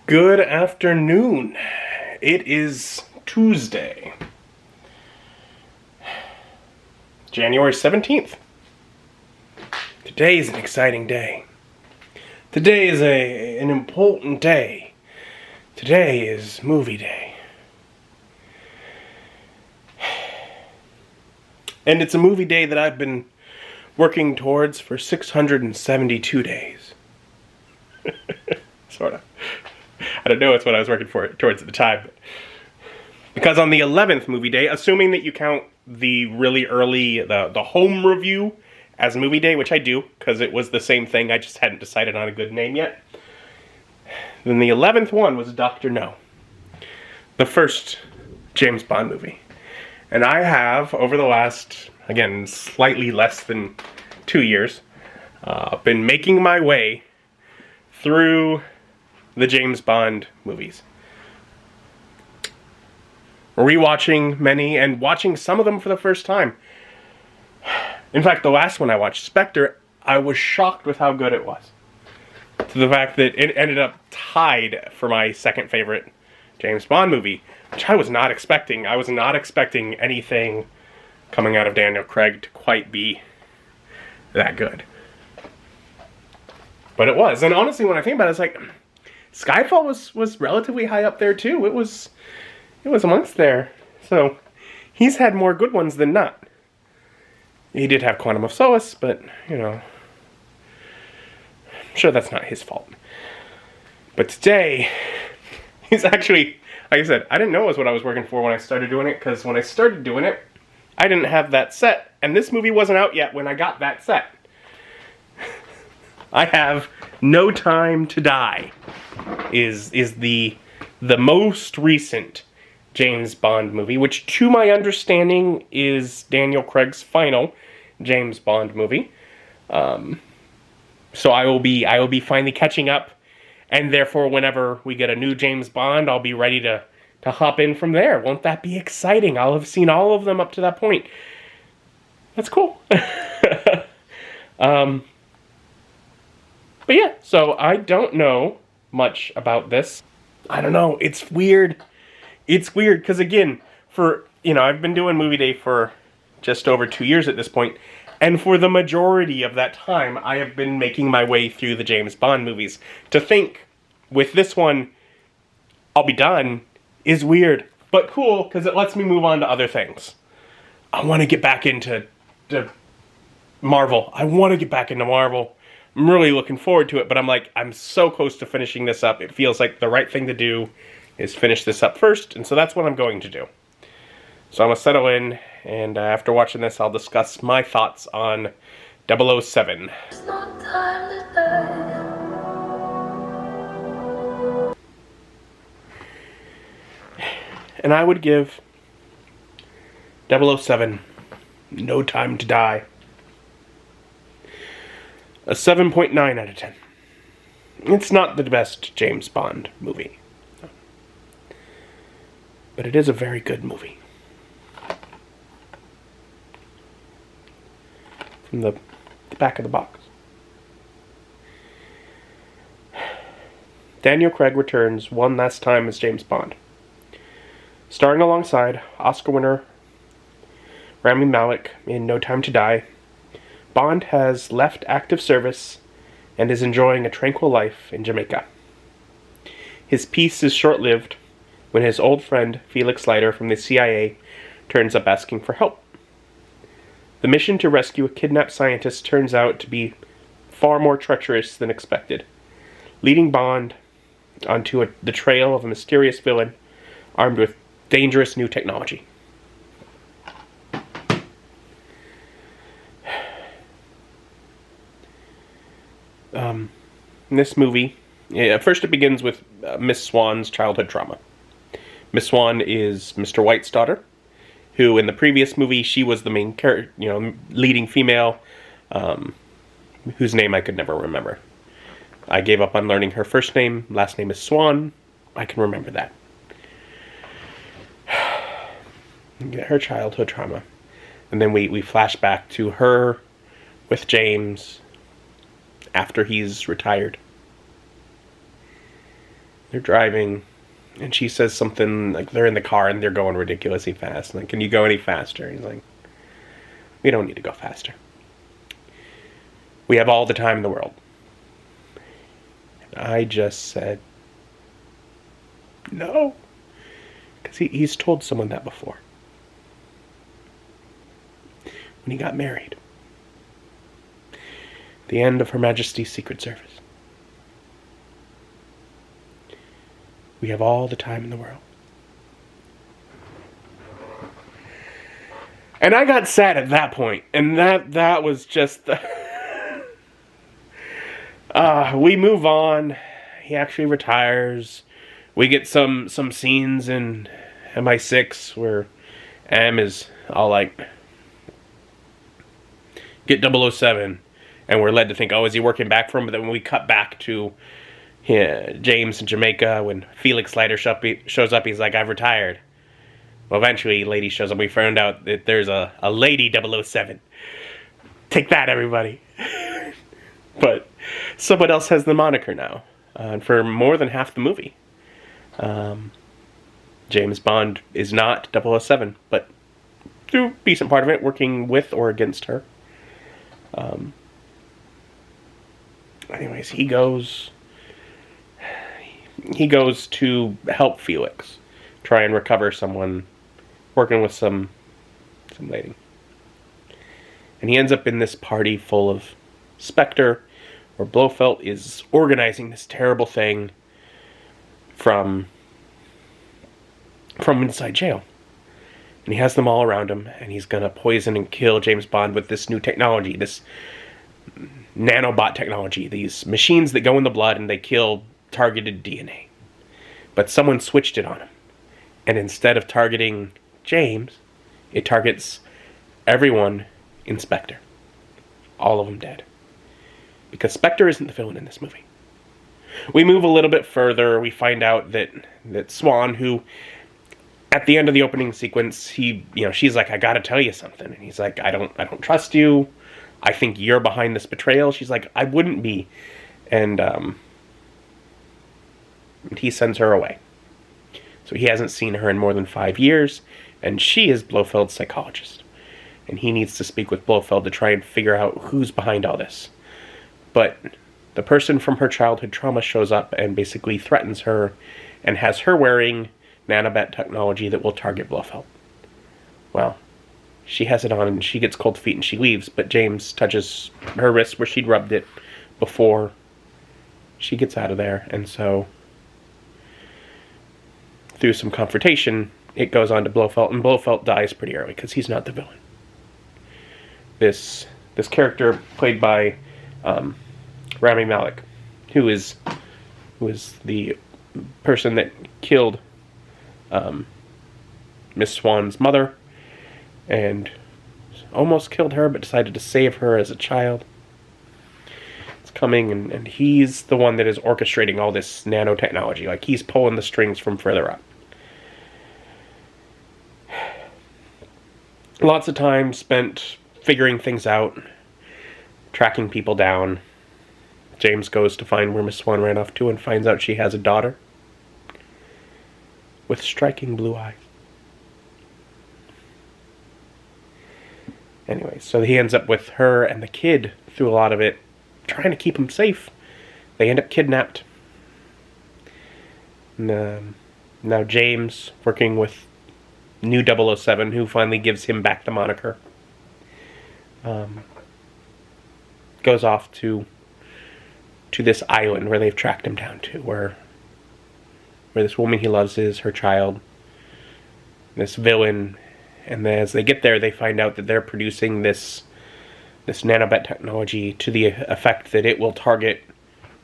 Good afternoon. It is Tuesday, January 17th. Today is an exciting day. Today is an important day. Today is movie day. And it's a movie day that I've been working towards for 672 days. Sort of. I don't know, it's what I was working towards at the time. But because on the 11th movie day, assuming that you count the really early, the home review as movie day, which I do, because it was the same thing, I just hadn't decided on a good name yet. Then the 11th one was Dr. No. The first James Bond movie. And I have, over the last, again, slightly less than 2 years, been making my way through the James Bond movies. Rewatching many and watching some of them for the first time. In fact, the last one I watched, Spectre, I was shocked with how good it was. To the fact that it ended up tied for my second favorite James Bond movie, which I was not expecting. I was not expecting anything coming out of Daniel Craig to quite be that good. But it was. And honestly, when I think about it, it's like, Skyfall was relatively high up there too. It was amongst there. So he's had more good ones than not. He did have Quantum of Solace, but you know, I'm sure that's not his fault. But today, he's actually, like I said, I didn't know it was what I was working for when I started doing it, because when I started doing it, I didn't have that set, and this movie wasn't out yet when I got that set. I have No Time to Die is the most recent James Bond movie, which to my understanding is Daniel Craig's final James Bond movie. So I will be finally catching up, and therefore whenever we get a new James Bond, I'll be ready to hop in from there. Won't that be exciting? I'll have seen all of them up to that point. That's cool. But yeah, so I don't know much about this. I don't know, it's weird. It's weird, because again, I've been doing Movie Day for just over 2 years at this point, and for the majority of that time, I have been making my way through the James Bond movies. To think, with this one, I'll be done, is weird, but cool, because it lets me move on to other things. I want to get back into Marvel. I'm really looking forward to it, but I'm so close to finishing this up. It feels like the right thing to do is finish this up first, and so that's what I'm going to do. So I'm going to settle in, and after watching this, I'll discuss my thoughts on 007. It's not time to die. And I would give 007 No Time to Die a 7.9 out of 10. It's not the best James Bond movie, but it is a very good movie. From the back of the box. Daniel Craig returns one last time as James Bond. Starring alongside Oscar winner Rami Malek in No Time to Die, Bond has left active service and is enjoying a tranquil life in Jamaica. His peace is short-lived when his old friend Felix Leiter from the CIA turns up asking for help. The mission to rescue a kidnapped scientist turns out to be far more treacherous than expected, leading Bond onto the trail of a mysterious villain armed with dangerous new technology. In this movie, first it begins with Miss Swan's childhood trauma. Miss Swan is Mr. White's daughter, who in the previous movie, she was the main character, leading female, whose name I could never remember. I gave up on learning her first name. Last name is Swan. I can remember that. Get her childhood trauma. And then we flash back to her with James after he's retired. They're driving, and she says something like they're in the car and they're going ridiculously fast. Like, can you go any faster? He's like, we don't need to go faster. We have all the time in the world. And I just said, no. Because he's told someone that before. When he got married. The end of Her Majesty's Secret Service. We have all the time in the world. And I got sad at that point. And that was just... we move on. He actually retires. We get some scenes in MI6 where M is all like, get 007. And we're led to think, oh, is he working back for him? But then when we cut back to James in Jamaica, when Felix Leiter shows up, he's like, I've retired. Well, eventually, lady shows up. We found out that there's a lady 007. Take that, everybody. But someone else has the moniker now. For more than half the movie. James Bond is not 007, but through a decent part of it, working with or against her. Anyways, he goes to help Felix try and recover someone, working with some lady. And he ends up in this party full of Spectre, where Blofeld is organizing this terrible thing from inside jail. And he has them all around him, and he's gonna poison and kill James Bond with this new technology, this nanobot technology, these machines that go in the blood and they kill targeted DNA. But someone switched it on him. And instead of targeting James, it targets everyone in Spectre. All of them dead. Because Spectre isn't the villain in this movie. We move a little bit further. We find out that Swan, who at the end of the opening sequence, she's like, I gotta tell you something. And he's like, I don't trust you. I think you're behind this betrayal. She's like, I wouldn't be. And he sends her away. So he hasn't seen her in more than 5 years, and she is Blofeld's psychologist. And he needs to speak with Blofeld to try and figure out who's behind all this. But the person from her childhood trauma shows up and basically threatens her and has her wearing nanobot technology that will target Blofeld. Well, she has it on and she gets cold feet and she leaves, but James touches her wrist where she'd rubbed it before she gets out of there. And so, through some confrontation, it goes on to Blofeld, and Blofeld dies pretty early because he's not the villain. This character played by Rami Malek, who is the person that killed Miss Swan's mother and almost killed her, but decided to save her as a child. It's coming, and he's the one that is orchestrating all this nanotechnology. Like, he's pulling the strings from further up. Lots of time spent figuring things out, tracking people down. James goes to find where Miss Swan ran off to and finds out she has a daughter with striking blue eyes. Anyway, so he ends up with her and the kid through a lot of it, trying to keep him safe. They end up kidnapped. And, now James, working with new 007, who finally gives him back the moniker, goes off to this island where they've tracked him down to, where this woman he loves is, her child, this villain. And then as they get there, they find out that they're producing this nanobot technology to the effect that it will target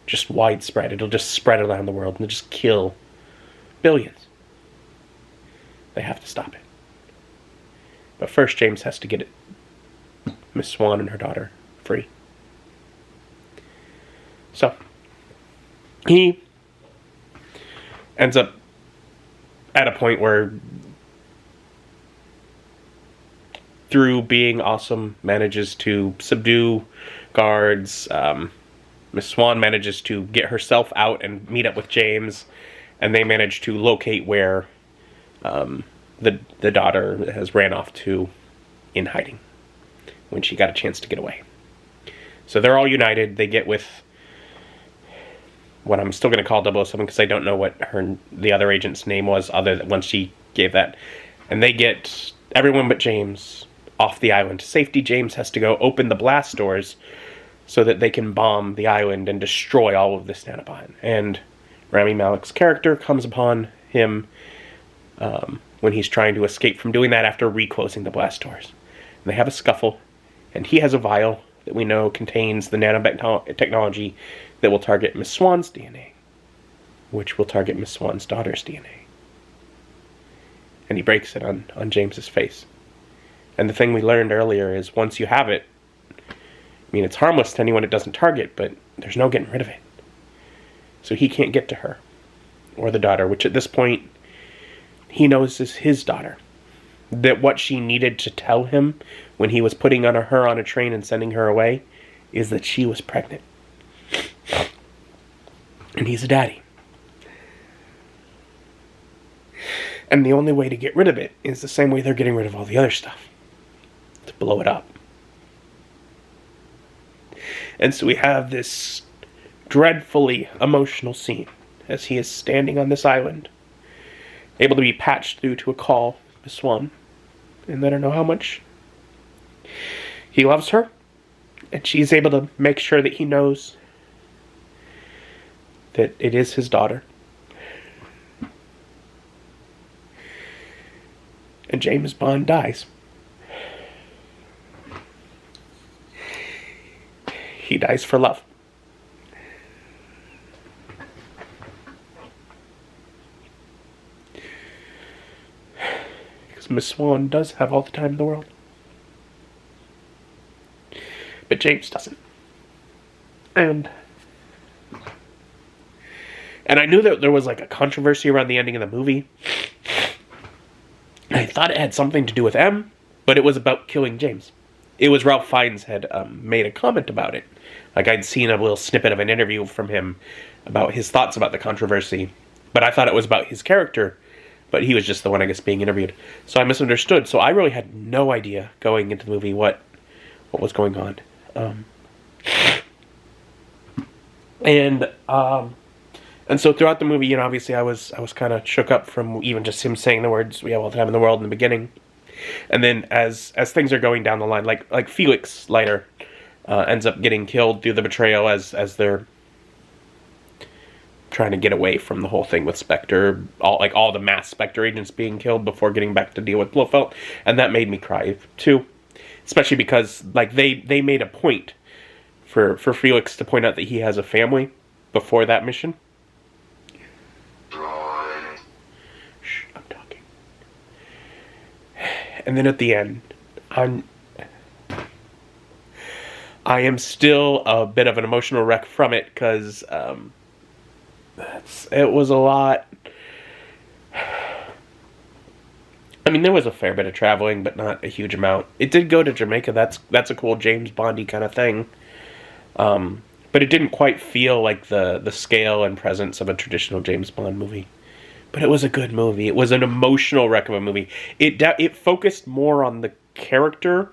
just widespread. It'll just spread around the world and just kill billions. They have to stop it. But first, James has to get Miss Swan and her daughter free. So, he ends up at a point where, through being awesome, manages to subdue guards, Miss Swan manages to get herself out and meet up with James, and they manage to locate where the daughter has ran off to in hiding when she got a chance to get away. So they're all united. They get with what I'm still going to call 007 because I don't know what the other agent's name was other than once she gave that. And they get everyone but James off the island to safety. James has to go open the blast doors so that they can bomb the island and destroy all of this nanobot. And Rami Malek's character comes upon him when he's trying to escape from doing that after reclosing the blast doors. And they have a scuffle, and he has a vial that we know contains the nanotechnology that will target Miss Swan's DNA, which will target Miss Swan's daughter's DNA. And he breaks it on James's face. And the thing we learned earlier is once you have it, I mean, it's harmless to anyone it doesn't target, but there's no getting rid of it. So he can't get to her, or the daughter, which at this point, he knows is his daughter. That what she needed to tell him when he was putting her on a train and sending her away is that she was pregnant. And he's a daddy. And the only way to get rid of it is the same way they're getting rid of all the other stuff. To blow it up. And so we have this dreadfully emotional scene as he is standing on this island, able to be patched through to a call, Miss Swan, and let her know how much he loves her, and she's able to make sure that he knows that it is his daughter. And James Bond dies. He dies for love. Because Miss Swan does have all the time in the world. But James doesn't. And I knew that there was like a controversy around the ending of the movie. I thought it had something to do with M, but it was about killing James. It was Ralph Fiennes had made a comment about it. Like I'd seen a little snippet of an interview from him about his thoughts about the controversy. But I thought it was about his character. But he was just the one, I guess, being interviewed. So I misunderstood. So I really had no idea going into the movie what was going on. And so throughout the movie, obviously I was kind of shook up from even just him saying the words, "We have all the time in the world" in the beginning. And then as things are going down the line, like Felix Leiter ends up getting killed through the betrayal as they're trying to get away from the whole thing with Spectre, all the mass Spectre agents being killed before getting back to deal with Blofeld, and that made me cry too, especially because they made a point for Felix to point out that he has a family before that mission. Shh, I'm talking. And then at the end, I am still a bit of an emotional wreck from it because it was a lot. I mean, there was a fair bit of traveling, but not a huge amount. It did go to Jamaica. That's a cool James Bondy kind of thing. But it didn't quite feel like the scale and presence of a traditional James Bond movie. But it was a good movie. It was an emotional wreck of a movie. It focused more on the character.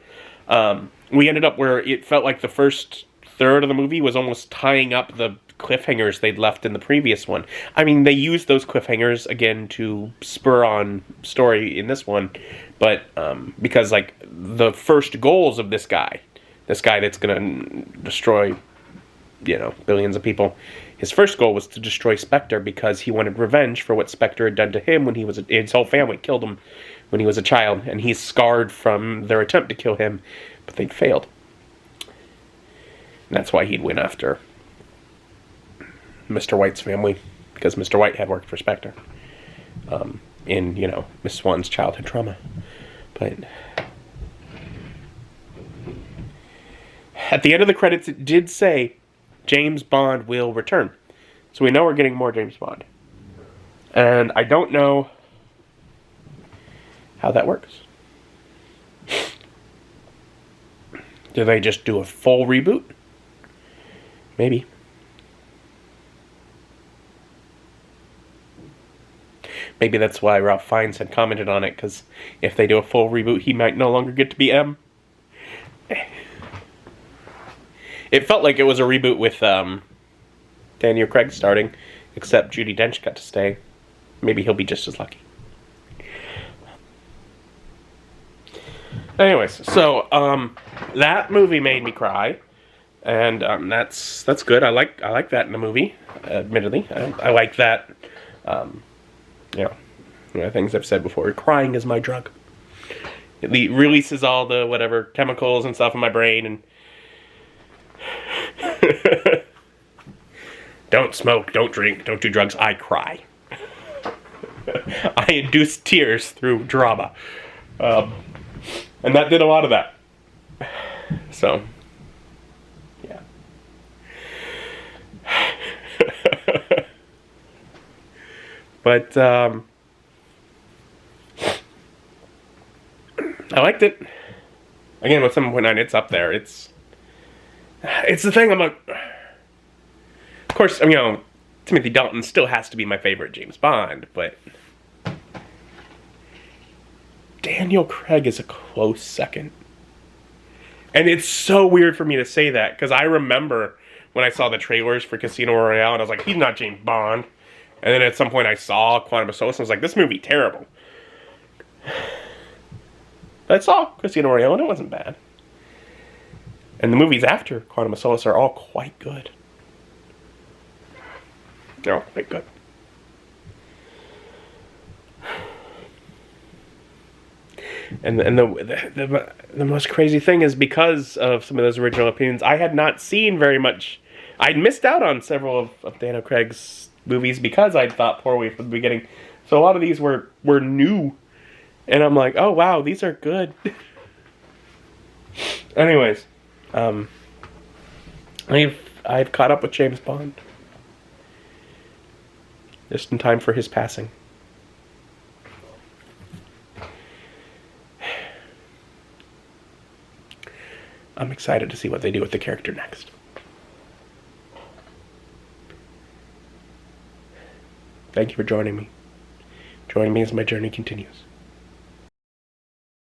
We ended up where it felt like the first third of the movie was almost tying up the cliffhangers they'd left in the previous one. I mean, they used those cliffhangers again to spur on story in this one, but because the first goals of this guy that's going to destroy, billions of people, his first goal was to destroy Spectre because he wanted revenge for what Spectre had done to him when his whole family killed him when he was a child, and he's scarred from their attempt to kill him, but they'd failed. And that's why he'd win after Mr. White's family, because Mr. White had worked for Spectre in, Miss Swan's childhood trauma. But at the end of the credits, it did say James Bond will return. So we know we're getting more James Bond. And I don't know how that works. Do they just do a full reboot? Maybe. Maybe that's why Ralph Fiennes had commented on it, because if they do a full reboot, he might no longer get to be M. It felt like it was a reboot with Daniel Craig starting, except Judi Dench got to stay. Maybe he'll be just as lucky. Anyways, so that movie made me cry, and that's good. I like that in a movie. Admittedly, I like that. Things I've said before. Crying is my drug. It releases all the whatever chemicals and stuff in my brain, and don't smoke, don't drink, don't do drugs. I cry. I induce tears through drama. And that did a lot of that. So, yeah. But, I liked it. Again, with 7.9, it's up there. It's the thing, I'm like... Of course, Timothy Dalton still has to be my favorite James Bond, but... Daniel Craig is a close second. And it's so weird for me to say that, because I remember when I saw the trailers for Casino Royale, and I was like, he's not James Bond. And then at some point I saw Quantum of Solace, and I was like, this movie terrible. But I saw Casino Royale, and it wasn't bad. And the movies after Quantum of Solace are all quite good. They're all quite good. And the most crazy thing is, because of some of those original opinions, I had not seen very much. I'd missed out on several of Daniel Craig's movies because I'd thought poorly from the beginning. So a lot of these were new. And I'm like, oh wow, these are good. Anyways, I've caught up with James Bond. Just in time for his passing. I'm excited to see what they do with the character next. Thank you for joining me. Join me as my journey continues.